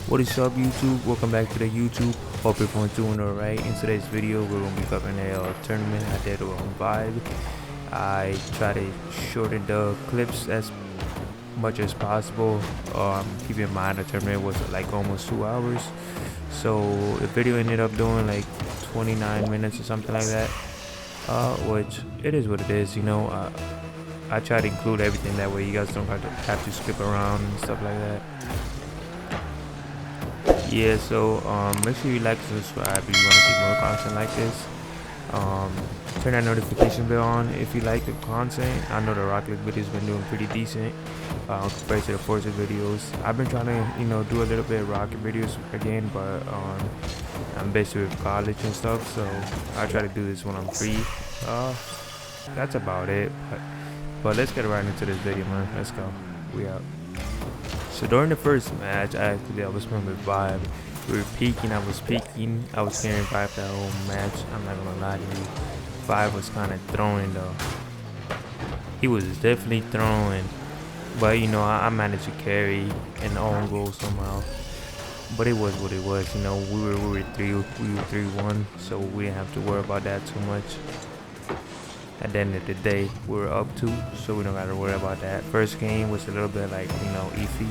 What is up, YouTube? Welcome back to the YouTube. Hope everyone's doing alright. In today's video, we're going to be covering a tournament I did on Vibe. I try to shorten the clips as much as possible. Keep in mind the tournament was like almost 2 hours, so the video ended up doing like 29 minutes or something like that, which it is what it is, you know. I try to include everything, that way you guys don't have to skip around and stuff like that. Yeah, so make sure you like and subscribe if you want to see more content like this. Turn that notification bell on if you like the content. I know the Rocket League videos been doing pretty decent compared to the Forza videos. I've been trying to do a little bit of Rocket videos again, but I'm busy with college and stuff, so I try to do this when I'm free. That's about it, but let's get right into this video, man. Let's go. We out. So during the first match, I was playing with Vibe. We were peaking, I was peaking. I was carrying Vibe that whole match. I'm not gonna lie to you. Vibe was kind of throwing though. He was definitely throwing, but you know, I managed to carry an own goal somehow. But it was what it was, you know. We were 3-1, so we didn't have to worry about that too much. At the end of the day, we were up 2, so we don't gotta worry about that. First game was a little bit like, you know, iffy,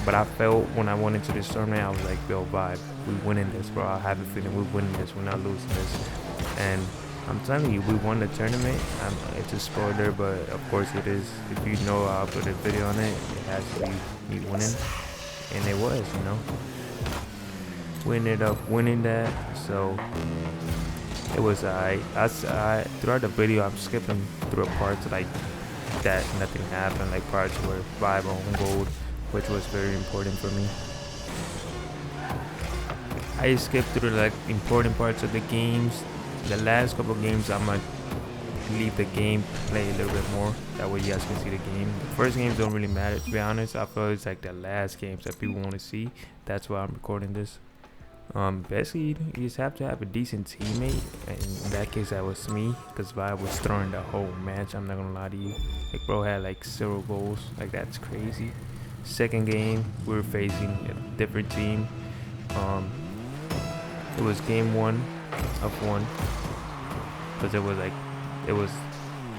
but I felt when I went into this tournament, I was like, yo, Vibe, we winning this, bro. I have a feeling we're winning this, we're not losing this. And I'm telling you, we won the tournament. It's a spoiler, but of course it is. If you know, I'll put a video on it. It has to be me winning, and it was, you know. We ended up winning that, so it was I throughout the video, I'm skipping through parts like that nothing happened, like parts where Vibe on gold, which was very important for me. I skipped through like important parts of the games. The last couple games, I'm gonna leave the game, play a little bit more, that way you guys can see the game. The first games don't really matter, to be honest. I feel it's like the last games that people want to see. That's why I'm recording this. Basically, you just have to have a decent teammate, and in that case that was me, because Vibe was throwing the whole match. I'm not gonna lie to you, like bro had like 0 goals, like that's crazy. Second game, we were facing a different team. It was game 1 of 1, because it was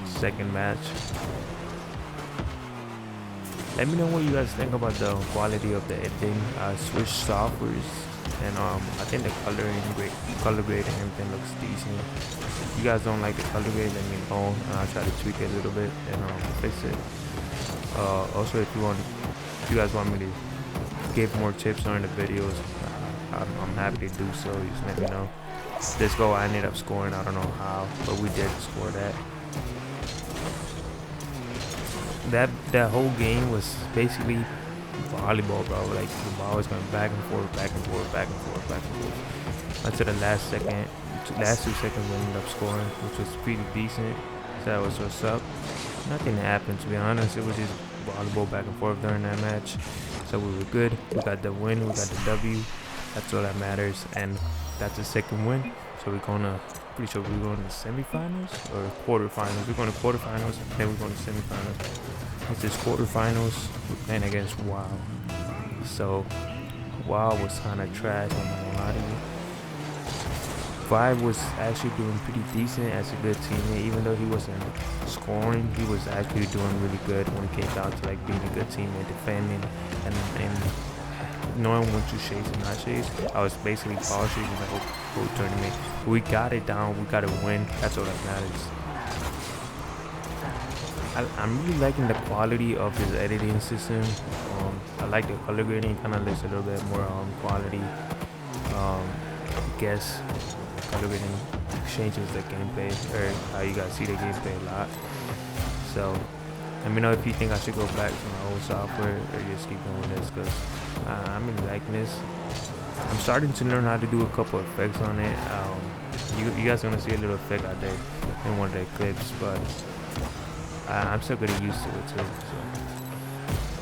second match. Let me know what you guys think about the quality of the editing. I switched softwares, and I think the color grade and everything looks decent. If you guys don't like the color grade, let me know, and I'll try to tweak it a little bit and fix it. Also, if you guys want me to give more tips on the videos, I'm happy to do so. Just let me know. This goal I ended up scoring, I don't know how, but we did score that. That whole game was basically volleyball, bro. Like the ball was going back and forth, back and forth, back and forth, back and forth, until the last 2 seconds we ended up scoring, which was pretty decent. So that was what's up. Nothing happened, to be honest. It was just volleyball back and forth during that match. So we were good. We got the win. We got the W. That's all that matters, and that's the second win. So we're gonna, pretty sure we're going to semifinals or quarterfinals. We're going to quarterfinals, then we're going to semifinals. It's just quarterfinals. We're playing against WoW. So WoW was kind of trash, I'm not gonna lie to you. Vibe was actually doing pretty decent as a good teammate. Even though he wasn't scoring, he was actually doing really good when it came down to like being a good teammate, defending and knowing when to chase and not chase. I was basically ball chasing the whole tournament. We got it down, we got to win. That's all that matters. I'm really liking the quality of his editing system. I like the color grading, kind of looks a little bit more quality. I guess color grading changes the gameplay, or how you guys see the gameplay a lot. So let me know if you think I should go back to my old software or just keep going with this, because I'm really liking this. I'm starting to learn how to do a couple of effects on it. You guys are gonna see a little effect out there in one of the clips, but I'm still getting used to it too. So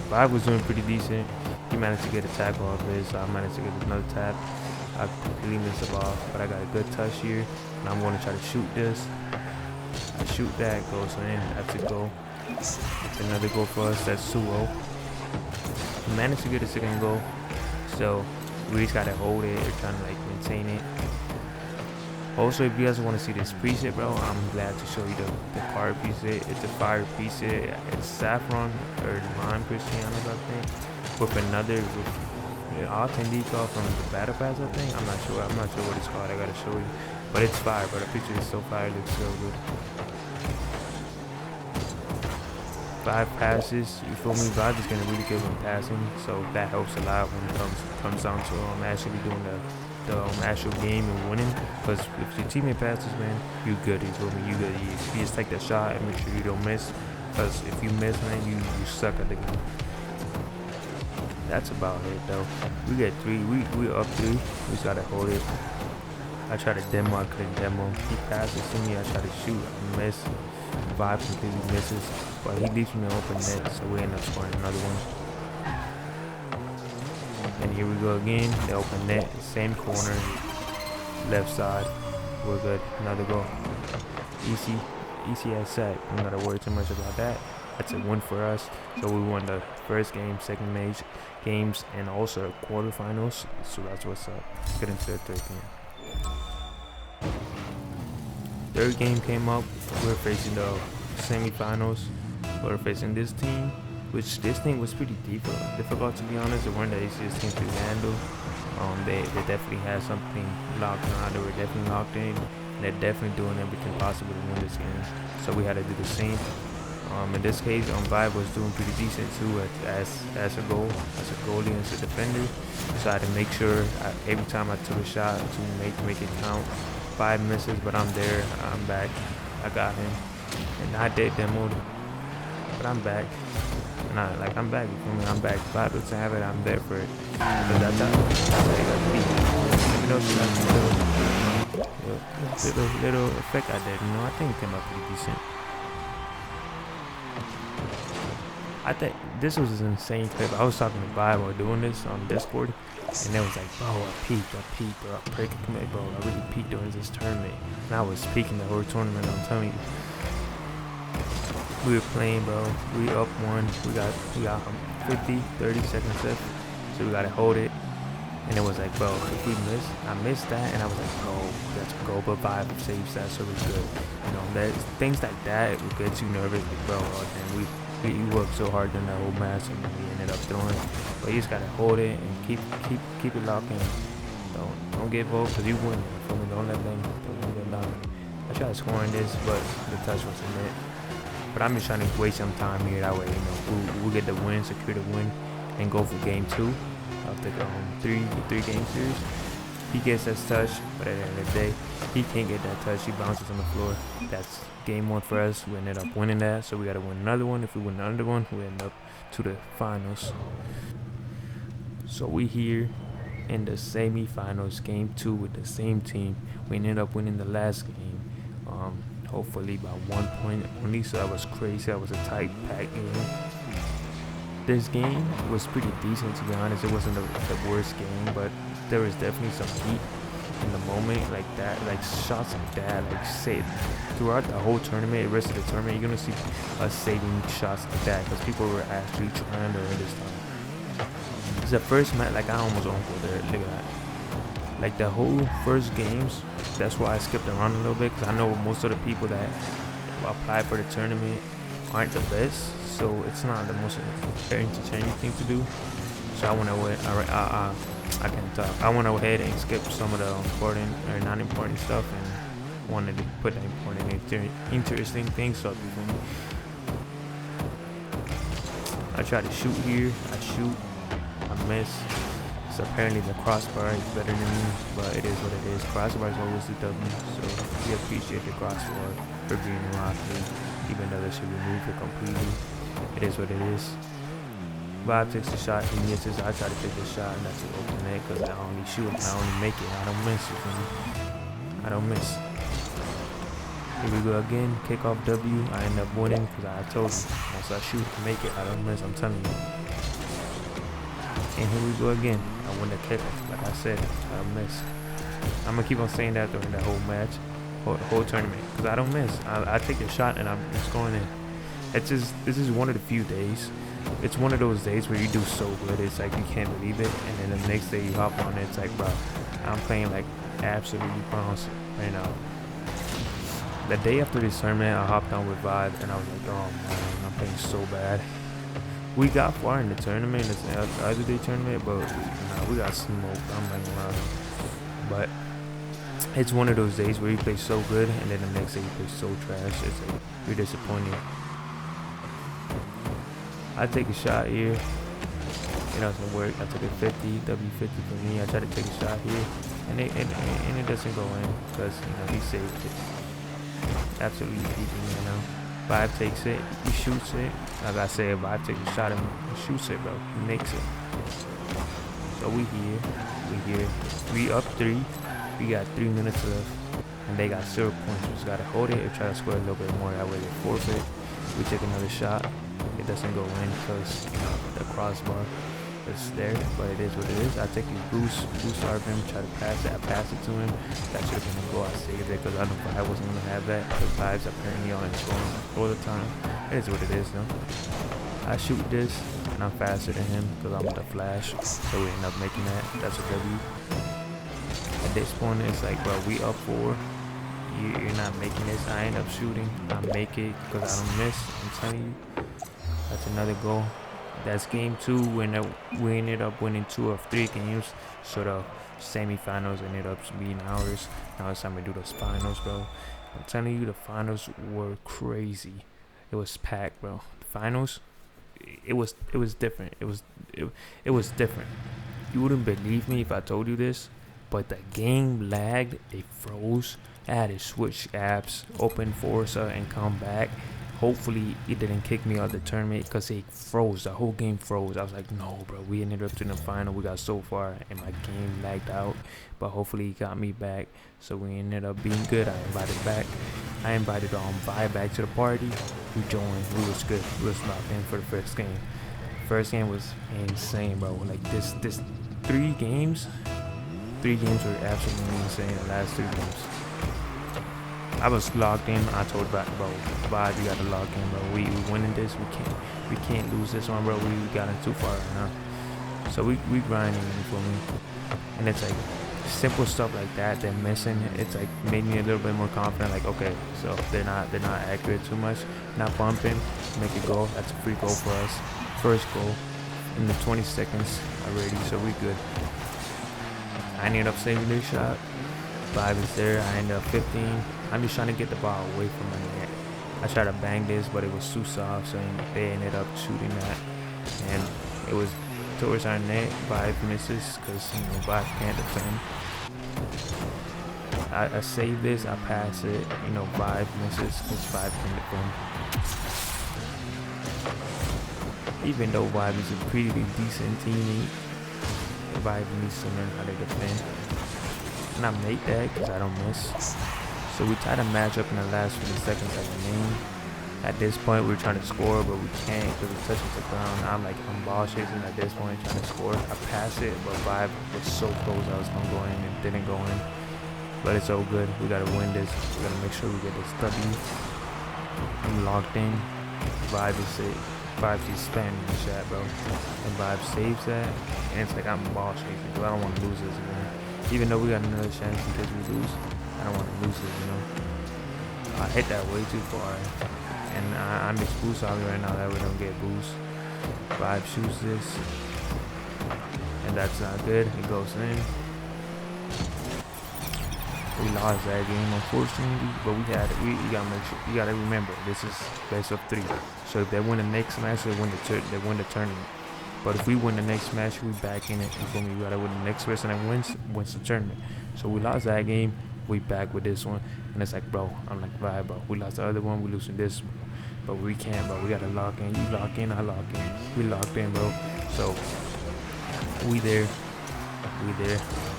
Vibe was doing pretty decent. He managed to get a tackle off his, so I managed to get another tap. I completely missed the ball, but I got a good touch here, and I'm going to try to shoot this. I shoot that, goes in. That's a goal. That's another goal for us. That's 2-0. Managed to get a second goal. So we just gotta hold it or trying to like maintain it. Also, if you guys want to see this preset, bro, I'm glad to show you the card preset. It's a fire preset. It's saffron or lime Christianos, I think, with another with all-10 decal from the battle pass, I think. I'm not sure what it's called. I gotta show you, but it's fire. But the picture is so fire. It looks so good. 5 passes, you feel me? Vibe is gonna really good when passing, so that helps a lot when it comes down to actually doing the actual game and winning. Because if your teammate passes, man, you good. You feel me? You good. You just take that shot and make sure you don't miss. Because if you miss, man, you suck at the game. That's about it, though. We get 3. We up 3. We just gotta hold it. I try to demo. I couldn't demo. He passes to me. I try to shoot. I miss. Vibe completely misses, but he leaves me an open net, so we end up scoring another one. And here we go again, the open net, same corner, left side. We're good. Another goal. Easy as sack. We don't gotta worry too much about that. That's a win for us. So we won the first game, second games, and also quarterfinals. So that's what's up. Let's get into the third game. Third game came up. We're facing the semifinals. We're facing this team, which this team was pretty difficult to be honest. They weren't the easiest team to handle. They definitely had something locked on. They were definitely locked in. They're definitely doing everything possible to win this game. So we had to do the same. In this case, Vibe was doing pretty decent too as a goalie and as a defender. So I had to make sure every time I took a shot to make it count. 5 misses, but I'm there. I'm back. I got him, and I did demo, but I'm back. And I'm back. You feel me? I'm back. 5 doesn't have it. I'm there for it. Because that's how you got to be. Let me know if you like little effect I did. You know, I think it came out pretty decent. I think this was an insane clip. I was talking to Vibe while doing this on Discord, and it was like, bro, I peaked, bro. Bro, I really peaked during this tournament. And I was peaking the whole tournament, I'm telling you. We were playing, bro. We up 1. We got 30 seconds left. So we gotta hold it. And it was like, bro, if we miss, I missed that, and I was like, bro, let's go. But Vibe saves that, so we're good. You know, that things like that would get you nervous, bro. And we worked so hard during that whole match, and we ended up throwing. But you just gotta hold it and keep it locked in. Don't give up, because you win. For me, don't let them get down. I tried scoring this, but the touch wasn't it. But I'm just trying to waste some time here. That way, you know, we'll get the win, secure the win, and go for game 2 of the three game series. He gets that touch, but at the end of the day, he can't get that touch. He bounces on the floor. That's game 1 for us. We ended up winning that, so we gotta win another one. If we win another one, we end up to the finals. So we here in the semi-finals, game 2 with the same team. We ended up winning the last game, hopefully by 1 point only. So that was crazy. That was a tight pack game. This game was pretty decent, to be honest. It wasn't the worst game, but there was definitely some heat in the moment, like that, like shots like that, like say throughout the whole tournament, the rest of the tournament, you're gonna see us saving shots like that because people were actually trying to win this time. It's the first match, like I almost don't go there. Look at that. Like the whole first games, that's why I skipped around a little bit, because I know most of the people that apply for the tournament aren't the best, so it's not the most entertaining thing to do. So I went away. I can't talk. I went ahead and skipped some of the important or non-important stuff and wanted to put the important, interesting things up. I try to shoot here. I shoot. I miss. So apparently the crossbar is better than me, but it is what it is. Crossbar is always the W, so we appreciate the crossbar for being locked in, even though they should remove it completely. It is what it is. Bob takes the shot, he misses. I try to take the shot, and that's an open net because I only shoot, I only make it. I don't miss it. I don't miss. Here we go again, kickoff W. I end up winning because I told you, once I shoot and make it, I don't miss. I'm telling you. And here we go again. I win the kickoff, like I said. I don't miss. I'm gonna keep on saying that during the whole match, whole tournament, because I don't miss. I take the shot and it's going in. This is one of the few days it's one of those days where you do so good, it's like you can't believe it, and then the next day you hop on it, it's like, bro, I'm playing like absolutely bronze right now. The day after this tournament, I hopped on with Vibe, and I was like, oh man, I'm playing so bad. We got far in the tournament, it's the other day tournament, but nah, we got smoked. I'm like, wow. But it's one of those days where you play so good, and then the next day you play so trash. It's like, you're disappointed. I take a shot here. It doesn't work. I took a 50, W50 for me. I try to take a shot here, and it doesn't go in because he saved it. Absolutely keeping it, Vibe takes it, he shoots it. Like I said, Vibe takes a shot and he shoots it, bro. He makes it. So we here. We up 3. We got 3 minutes left, and they got 0 points. We just gotta hold it and try to score a little bit more. That way they forfeit. We take another shot. It doesn't go in because the crossbar is there, but it is what it is. I take his boost out of him, try to pass it. I pass it to him. That should have been a goal. I saved it because I know I wasn't gonna have that. Because Vibes apparently on his phone all the time. It is what it is, though. I shoot this, and I'm faster than him because I'm with the flash. So we end up making that. That's a W. At this point, it's like, bro, we up 4. You're not making this. I end up shooting. I make it because I don't miss. I'm telling you. That's another goal. That's game 2. We ended up winning 2 of 3 games. So the semifinals ended up being ours. Now it's time to do those finals, bro. I'm telling you, the finals were crazy. It was packed, bro. The finals, it was different. It was different. You wouldn't believe me if I told you this, but the game lagged. It froze. I had to switch apps, open Forza, and come back. Hopefully it didn't kick me out of the tournament because it froze. The whole game froze. I was like, no, bro. We ended up in the final. We got so far, and my game lagged out. But hopefully he got me back. So we ended up being good. I invited Vibe back to the party. We joined. We was good. We was locked in for the first game. First game was insane, bro. Like this 3 games were absolutely insane. The last 3 games. I was locked in. I told Vibe, you gotta lock in, bro. We winning this. We can't lose this one, bro. We gotten too far right now. So we grinding, for me. And it's like simple stuff like that they're missing. It's like made me a little bit more confident. Like, okay, so they're not accurate too much. Not bumping. Make a goal. That's a free goal for us. First goal in the 20 seconds already. So we good. I ended up saving this shot. Vibe is there. I ended up 15. I'm just trying to get the ball away from my net. I tried to bang this, but it was too soft, so they ended up shooting that. And it was towards our net. Vibe misses because Vibe can't defend. I save this, I pass it. Vibe misses because Vibe can defend. Even though Vibe is a pretty decent teammate, Vibe needs to learn how to defend. And I make that because I don't miss. So we try to match up in the last 50 seconds of the game. At this point, we're trying to score, but we can't because it touches the ground. I'm ball chasing at this point, trying to score. I pass it, but Vibe was so close I was going to go in and didn't go in. But it's all good. We got to win this. We got to make sure we get this W. I'm locked in. Vibe is it. Vibe just spamming the shot, bro. And Vibe saves that. And it's like I'm ball chasing, because I don't want to lose this again. Even though we got another chance in case we lose, I don't want to lose it, I hit that way too far. And I'm just boost out right now that we don't get boost. Vibe shoots this. And that's not good. It goes in. We lost that game, unfortunately, but we gotta make sure. You gotta remember, this is best of 3. So if they win the next match, they win the tournament. But if we win the next match, we back in it. You feel me? We gotta win the next person that wins the tournament. So we lost that game. We back with this one, and it's like, bro, I'm like, Vibe, bro. We lost the other one. We losing this, but we can't, bro. We gotta lock in. You lock in, I lock in. We locked in, bro. So we there.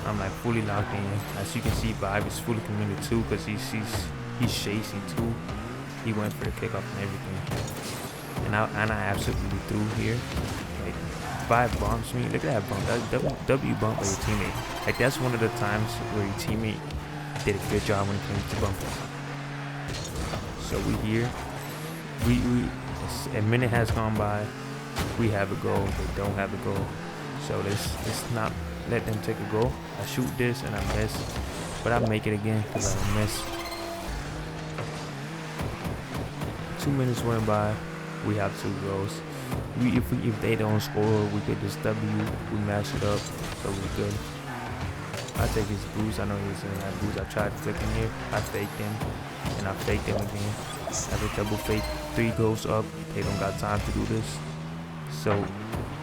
I'm like fully locked in. As you can see, Vibe is fully committed too, because he's chasing too. He went for the kickoff and everything. And I absolutely threw here. Like, Vibe bumps me. Look at that bump. That's W bump by your teammate. Like, that's one of the times where your teammate did a good job when it came to bumping. So we here. A minute has gone by. We have a goal, they don't have a goal. So let's not let them take a goal. I shoot this and I miss, but I make it again because I miss. 2 minutes went by. We have 2 goals. If they don't score, we get this W. We match it up, so we good. I take his boost. I know he was in that boost. I tried to flick him here. I faked him, and I faked him again. I have a double fake. 3 goes up. They don't got time to do this. So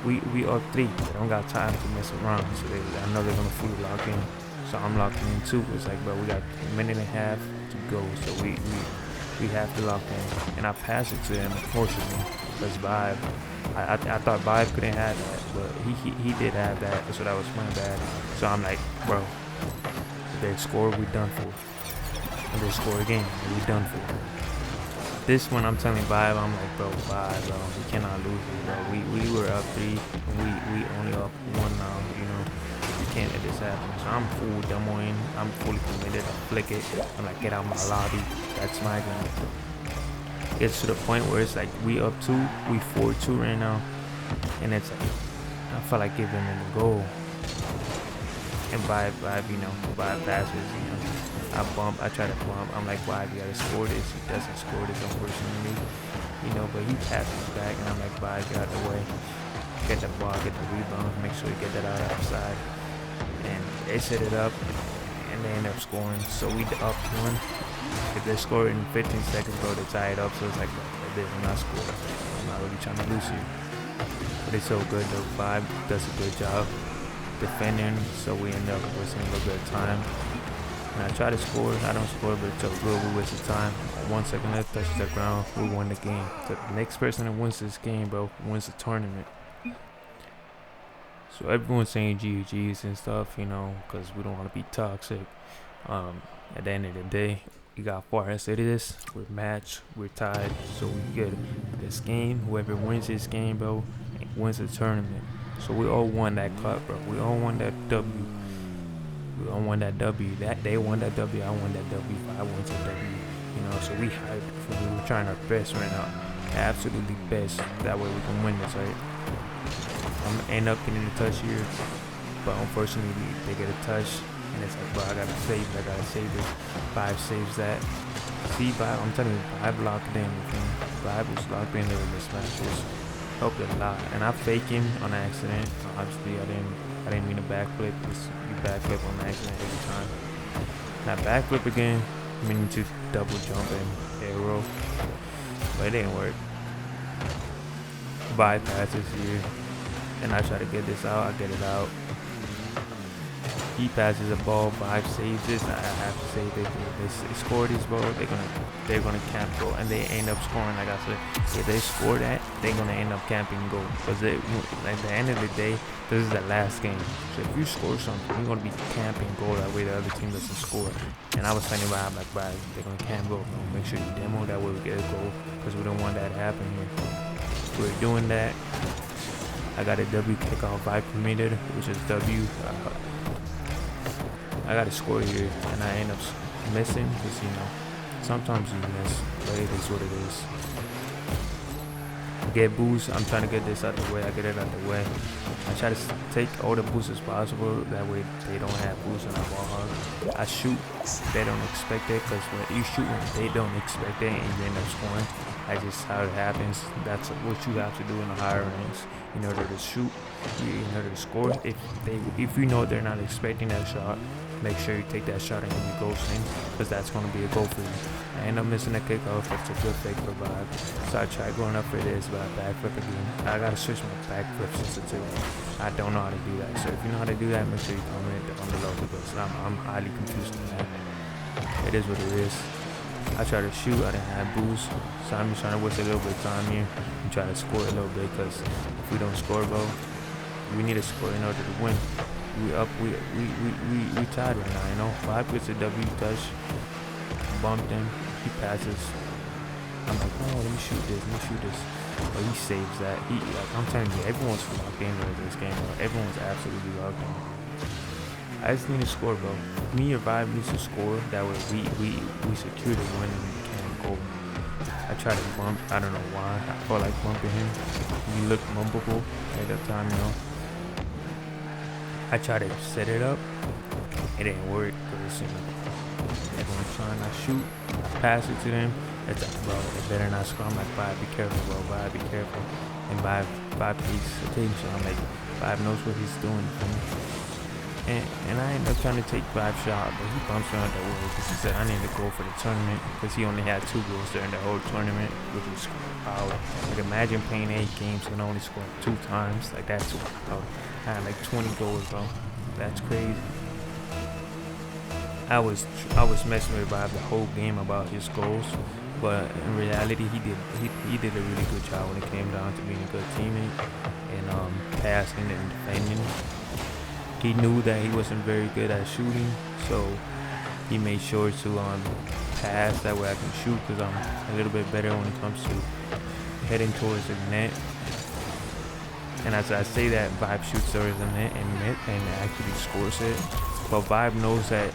we up 3. They don't got time to mess around. So I know they're gonna fully lock in. So I'm locking in too. It's like, bro, we got a minute and a half to go. So we have to lock in. And I pass it to him, unfortunately, because Vibe. I thought Vibe couldn't have that, but he did have that, so that was my bad. So I'm like, bro, if they score, we done for. If they score again, we done for. This one, I'm telling Vibe, I'm like, bro, Vibe, bro, we cannot lose it, bro. We were up 3, and we only up 1 now, you know. We can't let this happen. So I'm full demoing, I'm fully committed. I flick it. I'm like, get out my lobby. That's my game. It's to the point where it's like we up 2, we 4-2 right now, and it's like I felt like giving them the goal. And Vibe, you know, Vibe passes, you know. I try to bump. I'm like, Vibe, you gotta score this. He doesn't score this, unfortunately, you know. But he passes back, and I'm like, Vibe, get out of the way, get the ball, get the rebound, make sure you get that out outside. And they set it up, and they end up scoring. So we up 1. If they score in 15 seconds, bro, they tie it up. So it's like, they did not score. I'm not really trying to lose you. But it's so good, though. Vibe does a good job defending. So we end up wasting a little bit of time. And I try to score. I don't score, but it's so good. We wasted time. 1 second left, touches the ground. We won the game. So the next person that wins this game, bro, wins the tournament. So everyone's saying GGs and stuff, you know, because we don't want to be toxic. At the end of the day, we got far as it is. We're matched, we're tied, so we good. This game, whoever wins this game, bro, wins the tournament. So we all won that cup, bro. We all won that W. We all won that W. That they won that W, I won that W. I won that W. You know, so we hyped. We're trying our best right now, absolutely best. That way we can win this, right? I'm gonna end up getting a touch here, but unfortunately they get a touch. And it's like, bro, I gotta save it. Vibe saves that. See, Vibe, I'm telling you, Vibe locked in with him. Vibe was locked in there with this match. Just helped a lot. And I fake him on accident. Obviously, I didn't mean to backflip. You backflip on accident every time. Now backflip again, meaning to double jump and arrow, but it didn't work. Vibe passes here, and I try to get this out. I get it out. He passes the ball, Vibe saves this. I have to save it. If they score this, bro, they're gonna camp goal, and they end up scoring. Like I said, if they score that, they're gonna end up camping goal. Because at the end of the day, this is the last game. So if you score something, you're gonna be camping goal. That way the other team doesn't score. And I was telling Vibe, like, Vibe, they're gonna camp goal. Make sure you demo that way we get a goal, because we don't want that to happen here. We're doing that. I got a W kick off Vibe committed, which is W. I got to score here, and I end up missing because, you know, sometimes you miss, but it is what it is. I get boost. I'm trying to get this out the way. I get it out the way. I try to take all the boosts as possible. That way they don't have boost on our ball hog. I shoot. They don't expect it, because when you shoot, they don't expect it, and you end up scoring. That's just how it happens. That's what you have to do in the higher ranks in order to shoot, in order to score. If you know they're not expecting that shot, make sure you take that shot and it goes in, because that's going to be a goal for you. I end up missing a kickoff. It's a good fake for Vibe. So I try going up for this, but I backflip again. I got to switch my backflip sensitivity. I don't know how to do that. So if you know how to do that, make sure you comment down below, because I'm highly confused on that. It is what it is. I try to shoot. I didn't have boost, so I'm just trying to waste a little bit of time here and try to score a little bit, because if we don't score, bro, we need to score in order to win. We up, we tied right now, you know. Vibe gets a W touch, bumped him, he passes. I'm like, oh, let me shoot this. But he saves that. I'm telling you, everyone's locked in with this game, bro. Everyone's absolutely locked in. I just need to score, bro. Me or Vibe needs to score. That way we secure the win and we can't go. I tried to bump. I don't know why. I felt like bumping him. He looked bumpable at that time, you know. I tried to set it up. It didn't work because, you know, everyone's trying to shoot, pass it to them. It's like, bro, it better not score. I'm like, Vibe, be careful, bro. Vibe, be careful. And Vibe pays attention. I'm like, Vibe knows what he's doing. And I ended up trying to take Vibe shot, but he bumps me out that way because he said I need to go for the tournament because he only had 2 goals during the whole tournament, which was power. Like, imagine playing 8 games and only scoring 2 times. Like, that's wild. I had like 20 goals, bro. That's crazy. I was messing with Vibe the whole game about his goals, but in reality, he did a really good job when it came down to being a good teammate and passing and defending. He knew that he wasn't very good at shooting, so he made sure to pass. That way I can shoot because I'm a little bit better when it comes to heading towards the net. And as I say that, Vibe shoots towards the net and actually scores it. But Vibe knows that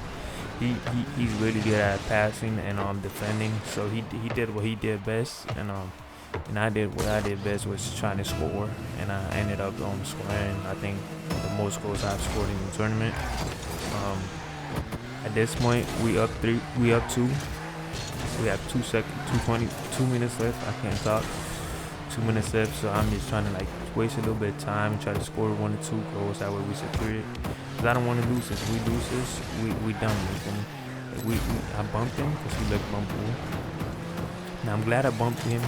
he's really good at passing and defending. So he did what he did best, and I did what I did best, was trying to score, and I ended up scoring, I think, the most goals I've scored in the tournament. At this point, we up 2. We have 2 minutes left. I can't talk. 2 minutes left, so I'm just trying to like waste a little bit of time and try to score 1 or 2 goals. That way we secure it. Cause I don't want to lose this. If we lose this, we done. I bumped him because he looked bumpable. Now I'm glad I bumped him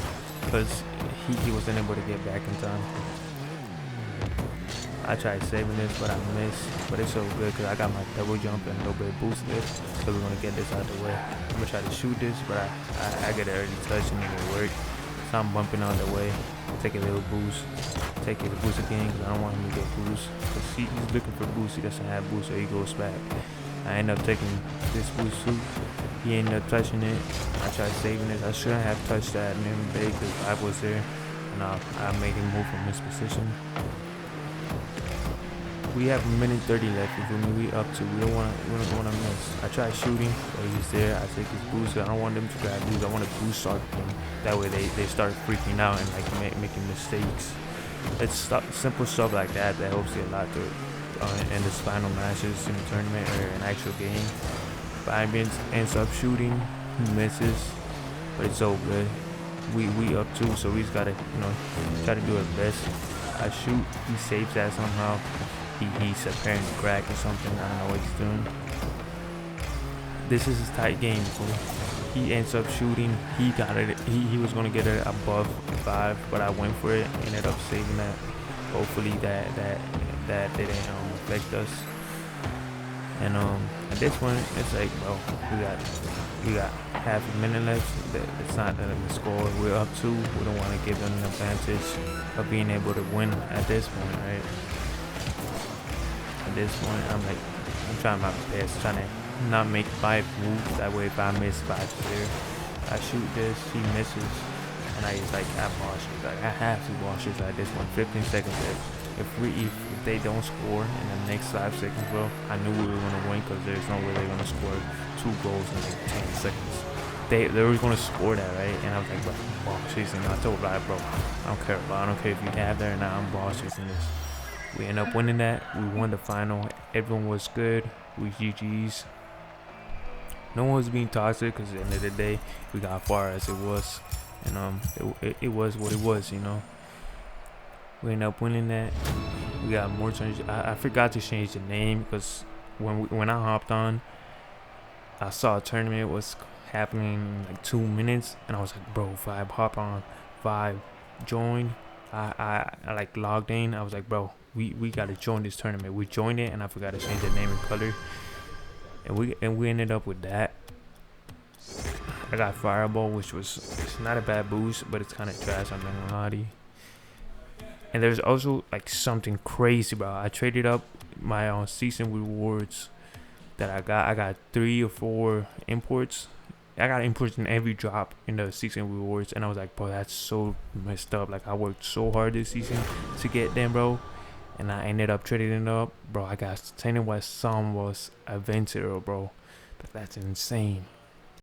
because he wasn't able to get back in time. I tried saving this, but I missed. But it's so good because I got my double jump and a little bit boost this. So we're gonna get this out of the way. I'm gonna try to shoot this, but I get an early touch and it worked. So I'm bumping out of the way. Take a little boost. Take it to boost again because I don't want him to get boost. Because he's looking for boost. He doesn't have boost, so he goes back. I end up taking this boost too. He ended up touching it. I tried saving it. I shouldn't have touched that in the day because I was there. And I made him move from his position. We have 1:30 left. You feel me? We up 2. We don't want to miss. I tried shooting, but he's there. I take his boost. I don't want them to grab boost. I want to boost start them. That way they start freaking out and like making mistakes. It's simple stuff like that helps you a lot to in the final matches in the tournament or an actual game. Vibe ends up shooting. He misses, but it's so good. We up 2, so we just gotta try to do our best. I shoot. He saves that somehow. He's apparently crack or something. I don't know what he's doing. This is a tight game, fool. He ends up shooting. He got it. He was gonna get it above 5, but I went for it. Ended up saving that. Hopefully that didn't affect us. And at this point, it's like, bro, we got half a minute left. It's not that we score. We're up 2. We don't want to give them an advantage of being able to win at this point, right? At this point, I'm trying my best, trying to not make 5 moves. That way, if I miss 5 clear, I shoot this, he misses, and I just I boss it. Like, I have to boss it at this point. 15 seconds left. If they don't score in the next 5 seconds, bro, I knew we were gonna win because there's no way they're gonna score 2 goals in like 10 seconds. They were gonna score that, right? And I was like, bro, boss chasing. I told Ryan, bro, I don't care, bro. I don't care if you have that or not. I'm boss chasing this. We end up winning that. We won the final. Everyone was good. We GG's. No one was being toxic because at the end of the day, we got far as it was. And it was what it was, We ended up winning that. We got more changes. I forgot to change the name because when I hopped on, I saw a tournament was happening in like 2 minutes. And I was like, bro, Vibe, hop on. Vibe, join. I like logged in. I was like, bro, we gotta join this tournament. We joined it and I forgot to change the name and color. And we ended up with that. I got Fireball, which it's not a bad boost, but it's kind of trash. I'm not gonna lie to you. And there's also like something crazy, bro. I traded up my season rewards that I got. I got 3 or 4 imports. I got imports in every drop in the season rewards, and I was like, bro, that's so messed up. Like, I worked so hard this season to get them, bro, and I ended up trading it up, bro. I got 10 West Some was a Venture, bro. That's insane.